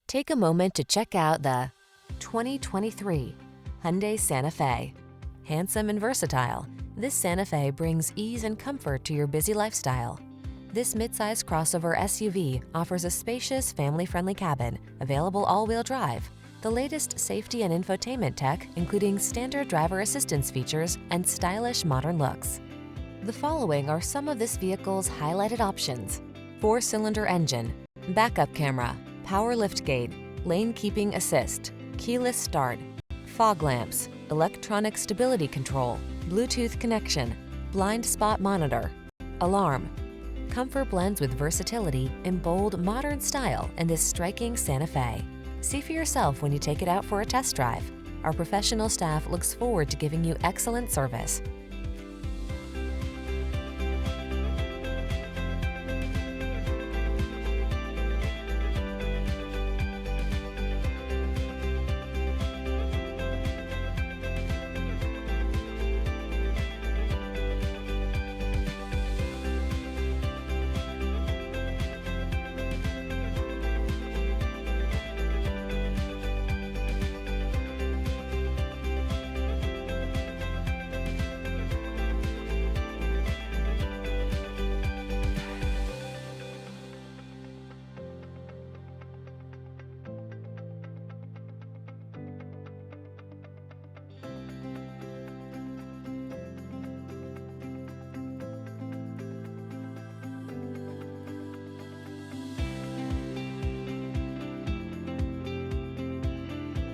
Take a moment to check out the 2023 Hyundai Santa Fe. Handsome and versatile, this Santa Fe brings ease and comfort to your busy lifestyle. This midsize crossover SUV offers a spacious, family-friendly cabin, available all-wheel drive, the latest safety and infotainment tech, including standard driver assistance features and stylish modern looks. The following are some of this vehicle's highlighted options: 4-cylinder engine, backup camera, power liftgate, lane keeping assist, keyless start, fog lamps, electronic stability control, Bluetooth connection, blind spot monitor, alarm. Comfort blends with versatility in bold, modern style in this striking Santa Fe. See for yourself when you take it out for a test drive. Our professional staff looks forward to giving you excellent service.